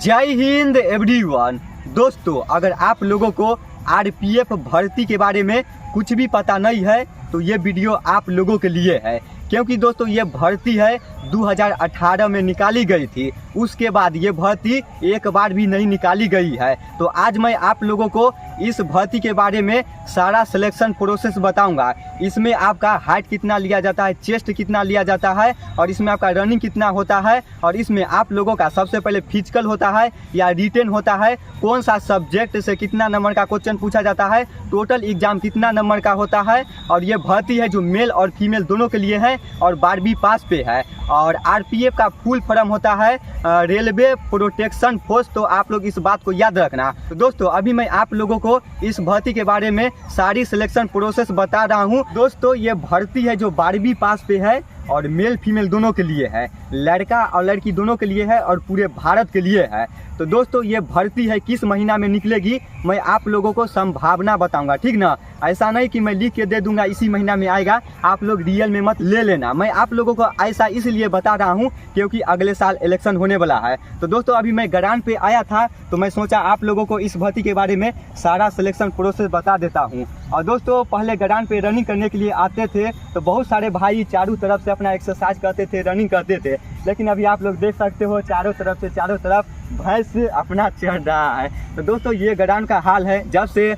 जय हिंद एवरीवन। दोस्तों, अगर आप लोगों को आरपीएफ भर्ती के बारे में कुछ भी पता नहीं है तो ये वीडियो आप लोगों के लिए है, क्योंकि दोस्तों ये भर्ती है 2018 में निकाली गई थी। उसके बाद ये भर्ती एक बार भी नहीं निकाली गई है। तो आज मैं आप लोगों को इस भर्ती के बारे में सारा सिलेक्शन प्रोसेस बताऊंगा। इसमें आपका हाइट कितना लिया जाता है, चेस्ट कितना लिया जाता है, और इसमें आपका रनिंग कितना होता है, और इसमें आप लोगों का सबसे पहले फिजिकल होता है या रिटेन होता है, कौन सा सब्जेक्ट से कितना नंबर का क्वेश्चन पूछा जाता है, टोटल एग्जाम कितना नंबर का होता है। और ये भर्ती है जो मेल और फीमेल दोनों के लिए है और 12वीं पास पे है। और आरपीएफ का फुल फॉर्म होता है रेलवे प्रोटेक्शन फोर्स। तो आप लोग इस बात को याद रखना। तो दोस्तों, अभी मैं आप लोगों को इस भर्ती के बारे में सारी सिलेक्शन प्रोसेस बता रहा हूँ। दोस्तों, ये भर्ती है जो 12वीं पास पे है और मेल फीमेल दोनों के लिए है, लड़का और लड़की दोनों के लिए है और पूरे भारत के लिए है। तो दोस्तों, ये भर्ती है किस महीना में निकलेगी मैं आप लोगों को संभावना बताऊंगा, ठीक ना। ऐसा नहीं कि मैं लिख के दे दूंगा इसी महीना में आएगा, आप लोग रियल में मत ले लेना। मैं आप लोगों को ऐसा इसलिए बता रहा हूँ क्योंकि अगले साल इलेक्शन होने वाला है। तो दोस्तों, अभी मैं ग्राउंड पे आया था तो मैं सोचा आप लोगों को इस भर्ती के बारे में सारा सिलेक्शन प्रोसेस बता देता हूँ। और दोस्तों, पहले ग्राउंड पे रनिंग करने के लिए आते थे तो बहुत सारे भाई चारों तरफ से अपना एक्सरसाइज करते थे, रनिंग करते थे। लेकिन अभी आप लोग देख सकते हो चारों तरफ भैंस अपना चढ़ रहा है। तो दोस्तों, ये ग्राउंड का हाल है। जब से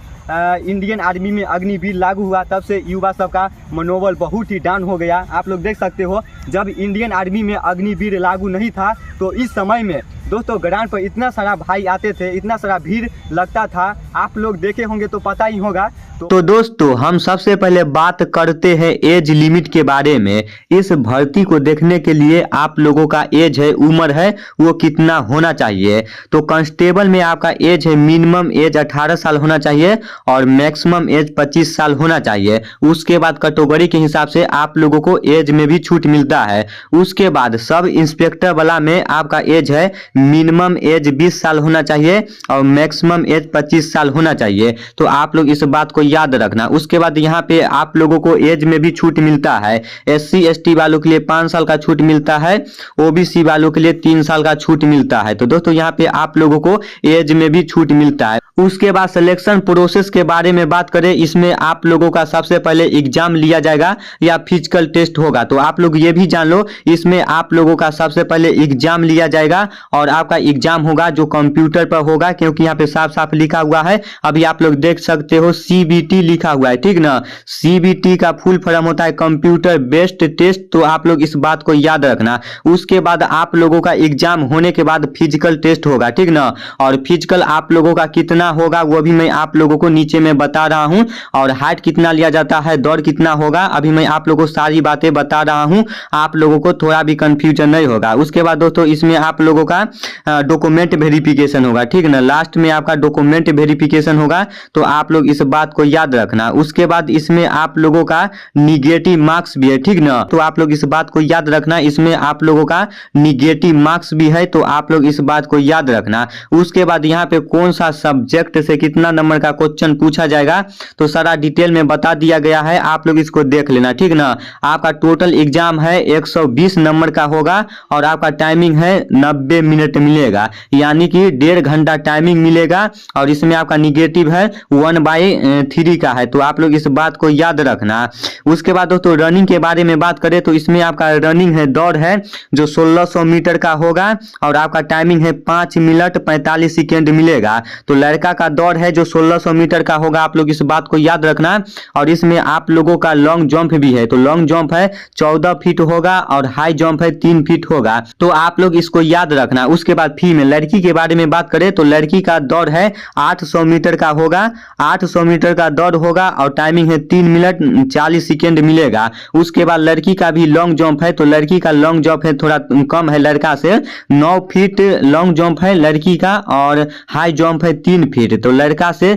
इंडियन आर्मी में अग्निवीर लागू हुआ तब से युवा सबका मनोबल बहुत ही डाउन हो गया। आप लोग देख सकते हो, जब इंडियन आर्मी में अग्निवीर लागू नहीं था तो इस समय में दोस्तों ग्राउंड पर इतना सारा भाई आते थे, इतना सारा भीड़ लगता था। आप लोग देखे होंगे तो पता ही होगा। तो दोस्तों, हम सबसे पहले बात करते हैं एज लिमिट के बारे में। इस भर्ती को देखने के लिए आप लोगों का एज है, उम्र है, वो कितना होना चाहिए। तो कांस्टेबल में आपका एज है, मिनिमम एज 18 साल होना चाहिए और मैक्सिमम एज 25 साल होना चाहिए। उसके बाद कैटेगरी के हिसाब से आप लोगों को एज में भी छूट मिलता है। उसके बाद सब इंस्पेक्टर वाला में आपका एज है, मिनिमम एज 20 साल होना चाहिए और मैक्सिमम एज 25 साल होना चाहिए। तो आप लोग इस बात को याद रखना। उसके बाद यहाँ पे आप लोगों को एज में भी छूट मिलता है। SC ST वालों के लिए 5 साल का छूट मिलता है, OBC वालों के लिए 3 साल का छूट मिलता है। तो दोस्तों, यहाँ पे आप लोगों को एज में भी छूट मिलता है। उसके बाद सिलेक्शन प्रोसेस के बारे में बात करें, इसमें आप लोगों का सबसे पहले एग्जाम लिया जाएगा या फिजिकल टेस्ट होगा। तो आप लोग ये भी जान लो, इसमें आप लोगों का सबसे पहले एग्जाम लिया जाएगा और आपका एग्जाम होगा जो कंप्यूटर पर होगा, क्योंकि यहाँ पे साफ साफ लिखा हुआ है। अभी आप लोग देख सकते हो CBT लिखा हुआ है, ठीक ना। CBT का फुल फॉर्म होता है कंप्यूटर बेस्ड टेस्ट। तो आप लोग इस बात को याद रखना। उसके बाद आप लोगों का एग्जाम होने के बाद फिजिकल टेस्ट होगा, ठीक ना। और फिजिकल आप लोगों का कितना होगा वो भी मैं आप लोगों को नीचे में बता रहा हूं। और हाइट कितना लिया जाता है, दौड़ कितना होगा, अभी मैं आप लोगों को सारी बातें बता रहा हूं, आप लोगों को थोड़ा भी कंफ्यूजन नहीं होगा। उसके बाद दोस्तों, इसमें आप लोगों का डॉक्यूमेंट वेरिफिकेशन होगा, ठीक ना। लास्ट में आपका डॉक्यूमेंट वेरिफिकेशन होगा, तो आप लोग इस बात को याद रखना। उसके बाद इसमें आप लोगों का निगेटिव मार्क्स भी है, ठीक ना। तो आप लोग इस बात को याद रखना, इसमें आप लोगों का निगेटिव मार्क्स भी है, तो आप लोग इस बात को याद रखना। उसके बाद यहाँ पे कौन सा सब्जेक्ट से कितना नंबर का क्वेश्चन पूछा जाएगा तो सारा डिटेल में बता दिया गया है, आप लोग इसको देख लेना, ठीक ना। आपका टोटल एग्जाम है 120 नंबर का होगा और आपका टाइमिंग है 90 मिनट मिलेगा, यानी कि 1.5 घंटा टाइमिंग मिलेगा। और इसमें आपका निगेटिव है 1/3 का है, तो आप लोग इस बात को याद रखना। उसके बाद दोस्तों, रनिंग के बारे में बात करें तो इसमें आपका रनिंग है, दौड़ है जो 1600 मीटर का होगा और आपका टाइमिंग है 5 मिनट 45 सेकेंड मिलेगा। तो लड़का का दौड़ है जो 1600 मीटर का होगा, आप लोग इस बात को याद रखना। और इसमें आप लोगों का लॉन्ग जंप भी है, तो लॉन्ग जंप है 14 फीट होगा और हाई जंप है 3 फीट होगा, तो आप लोग इसको याद रखना। उसके बाद फीमेल लड़की के बारे में बात करें तो लड़की का दौड़ है 800 मीटर का होगा, 800 मीटर का दौड़ होगा और टाइमिंग है 3 मिनट 40 सेकेंड मिलेगा। उसके बाद लड़की का भी लॉन्ग जंप है, तो लड़की का लॉन्ग जंप है थोड़ा कम है लड़का से, 9 फीट लॉन्ग जंप है लड़की का और हाई जंप है 3 फीट। तो लड़का से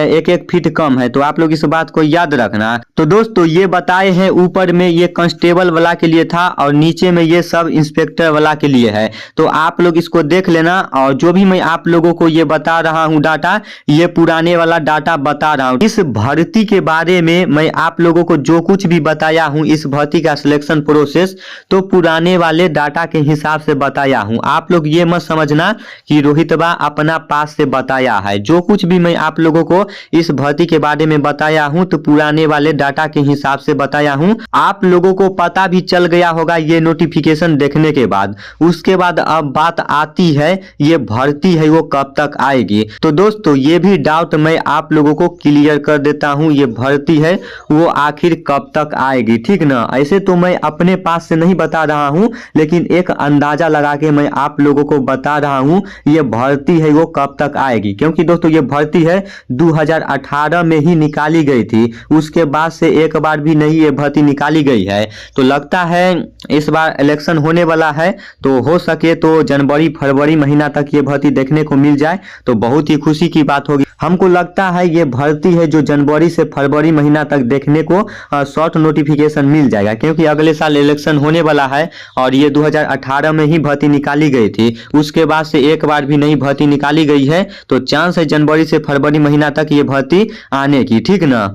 है, एक एक फीट कम है। तो आप लोग इस बात को याद रखना। तो दोस्तों ये बताए हैं ऊपर में ये कांस्टेबल वाला के लिए था और नीचे में ये सब इंस्पेक्टर वाला के लिए है। तो आप लोग इसको देख लेना। और जो भी मैं आप लोगों को ये बता रहा हूँ डाटा, ये पुराने वाला डाटा बता रहा हूँ। इस भर्ती के बारे में मैं आप लोगों को जो कुछ भी बताया हूँ, इस भर्ती का सिलेक्शन प्रोसेस, तो पुराने वाले डाटा के हिसाब से बताया हूँ। आप लोग ये मत समझना कि रोहितबा अपना पास से बताया है। जो कुछ भी मैं आप लोगों को इस भर्ती के बारे में बताया हूँ तो पुराने वाले डाटा के हिसाब से बताया हूँ। आप लोगों को पता भी चल गया होगा ये नोटिफिकेशन देखने के बाद। उसके बाद अब बात आती है ये भर्ती है वो कब तक आएगी। तो दोस्तों ये भी डाउट मैं आप लोगों को क्लियर कर देता हूँ, ये भर्ती है वो आखिर कब तक आएगी, ठीक ना। ऐसे तो मैं अपने पास से नहीं बता रहा हूँ, लेकिन एक अंदाजा लगा के मैं आप लोगों को बता रहा हूँ ये भर्ती है वो कब तक आएगी। क्योंकि दोस्तों ये भर्ती है 2018 में ही निकाली गई थी, उसके बाद से एक बार भी नहीं ये भर्ती निकाली गई है। तो लगता है इस बार इलेक्शन होने वाला है, तो हो सके तो जनवरी फरवरी महीना तक ये भर्ती देखने को मिल जाए तो बहुत ही खुशी की बात होगी। हमको लगता है ये भर्ती है जो जनवरी से फरवरी महीना तक देखने को शॉर्ट नोटिफिकेशन मिल जाएगा। क्योंकि अगले साल इलेक्शन होने वाला है और ये 2018 में ही भर्ती निकाली गई थी, उसके बाद से एक बार भी नहीं भर्ती निकाली गई है। तो चांस है जनवरी से फरवरी महीना तक ये भर्ती आने की, ठीक ना।